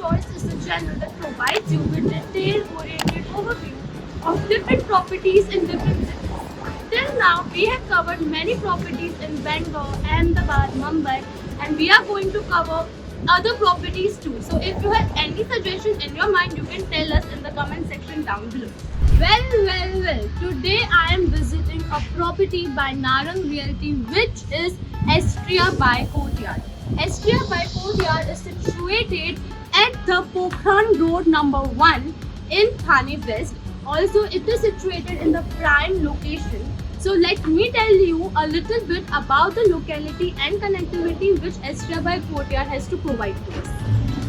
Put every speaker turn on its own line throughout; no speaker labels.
Choice is a channel that provides you with detail-oriented overview of different properties in different cities. Till now, we have covered many properties in Bangalore, Ahmedabad, Mumbai, and we are going to cover other properties too. So if you have any suggestions in your mind, you can tell us in the comment section down below. Well. Today I am visiting a property by Narang Realty, which is Astria by Courtyard. Astria by Courtyard is situated at the Pokhran Road number 1 in Thane West. Also, it is situated in the prime location. So let me tell you a little bit about the locality and connectivity which Astria by Courtyard has to provide to us.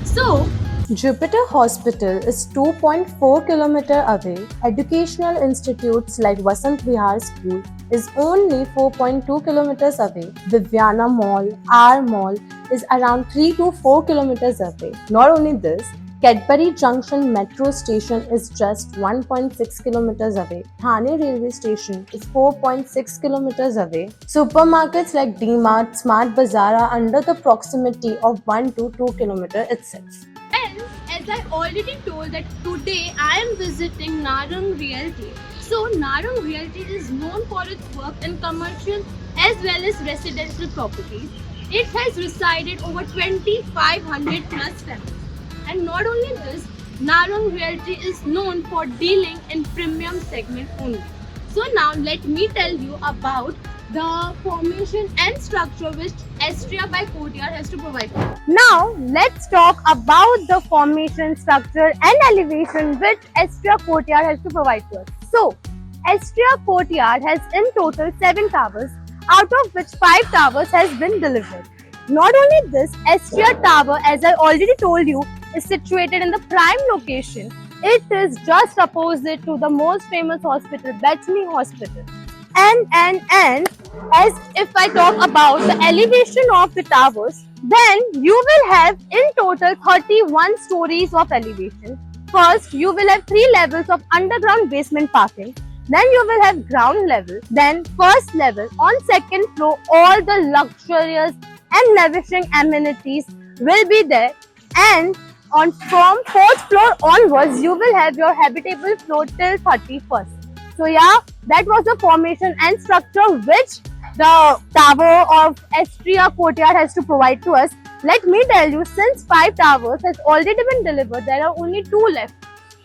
So,
Jupiter Hospital is 2.4 km away. Educational institutes like Vasant Vihar School is only 4.2 km away. Viviana Mall, R Mall is around 3 to 4 km away. Not only this, Cadbury Junction metro station is just 1.6 km away. Thane railway station is 4.6 km away. Supermarkets like D-Mart, Smart Bazaar are under the proximity of 1 to 2 km itself.
well, as I already told that today I am visiting Narang Realty. So Narang Realty is known for its work in commercial as well as residential properties. It has resided over 2,500 plus families. And not only this, Narang Realty is known for dealing in premium segment only. So now let me tell you about the formation and structure which Astria by Courtyard has to provide.
Now, let's talk about the formation, structure and elevation which Astria Courtyard has to provide to us. So, Astria Courtyard has in total 7 towers, out of which 5 towers has been delivered. Not only this, Astria Tower, as I already told you, is situated in the prime location. It is just opposite to the most famous hospital, Bethany Hospital. And as if I talk about the elevation of the towers, then you will have in total 31 stories of elevation. First, you will have 3 levels of underground basement parking. Then you will have ground level. Then first level. On second floor, all the luxurious and lavishing amenities will be there. And from 4th floor onwards, you will have your habitable floor till 31st. So yeah, that was the formation and structure which the tower of Astria Courtyard has to provide to us. Let me tell you, since 5 towers has already been delivered, there are only 2 left.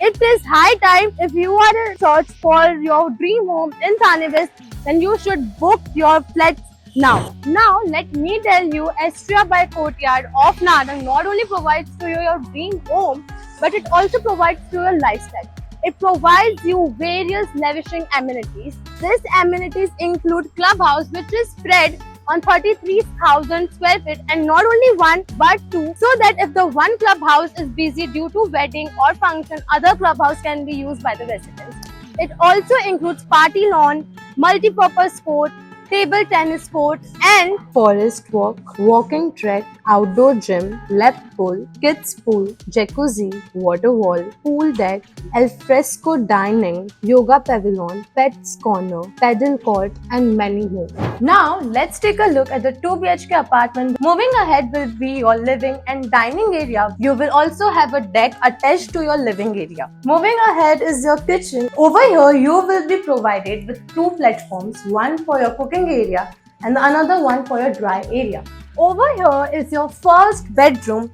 It is high time. If you are in search for your dream home in Thane West, then you should book your flats now. Now, let me tell you, Astria by Courtyard of Narang not only provides to you your dream home, but it also provides to your lifestyle. It provides you various lavishing amenities. These amenities include clubhouse, which is spread on 33,000 square feet, and not only one but 2, so that if the one clubhouse is busy due to wedding or function, other clubhouse can be used by the residents. It also includes party lawn, multi-purpose court, table tennis court and
Forest walk, walking track, outdoor gym, lap pool, kids pool, jacuzzi, water wall, pool deck, alfresco dining, yoga pavilion, pets corner, paddle court and many more. Now let's take a look at the 2 BHK apartment. Moving ahead will be your living and dining area. You will also have a deck attached to your living area. Moving ahead is your kitchen. Over here you will be provided with 2 platforms, one for your cooking area and another one for your dry area. Over here is your first bedroom.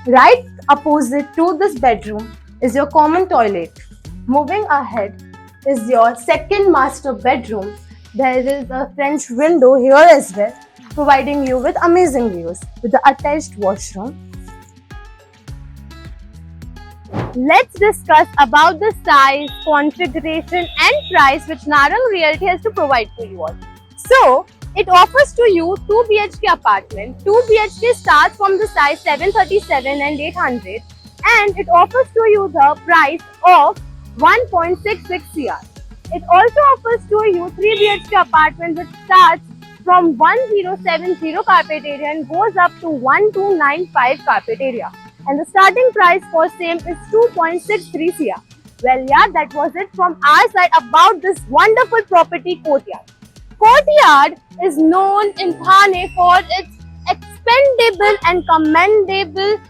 Right opposite to this bedroom is your common toilet. Moving ahead is your second master bedroom. There is a French window here as well, providing you with amazing views with the attached washroom.
let's discuss about the size, configuration and price which Narang Realty has to provide to you all. So, it offers to you 2 BHK apartment. 2 BHK starts from the size 737 and 800 and it offers to you the price of 1.66 CR. It also offers to you 3 BHK apartment which starts from 1070 carpet area and goes up to 1295 carpet area. And the starting price for same is 2.63 CR. Well, yeah, that was it from our side about this wonderful property Courtyard. Courtyard is known in Thane for its expendable and commendable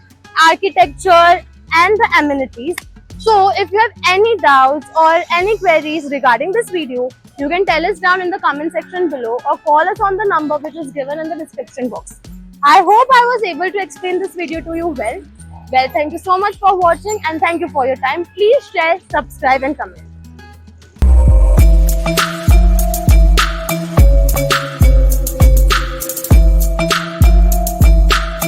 architecture and the amenities. So if you have any doubts or any queries regarding this video, you can tell us down in the comment section below or call us on the number which is given in the description box. I hope I was able to explain this video to you well. Well, thank you so much for watching and thank you for your time. Please share, subscribe and comment.